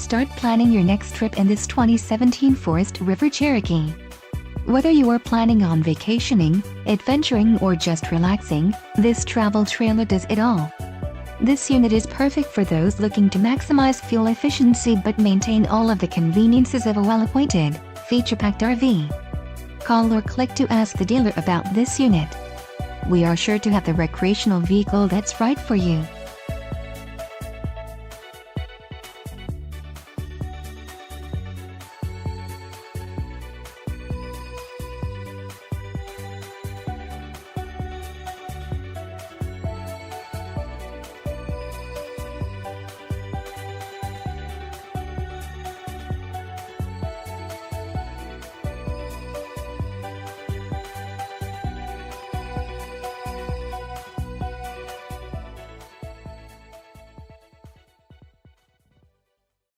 Start planning your next trip in this 2017 Forest River Cherokee. Whether you are planning on vacationing, adventuring or just relaxing, this travel trailer does it all. This unit is perfect for those looking to maximize fuel efficiency but maintain all of the conveniences of a well-appointed, feature-packed RV. Call or click to ask the dealer about this unit. We are sure to have the recreational vehicle that's right for you.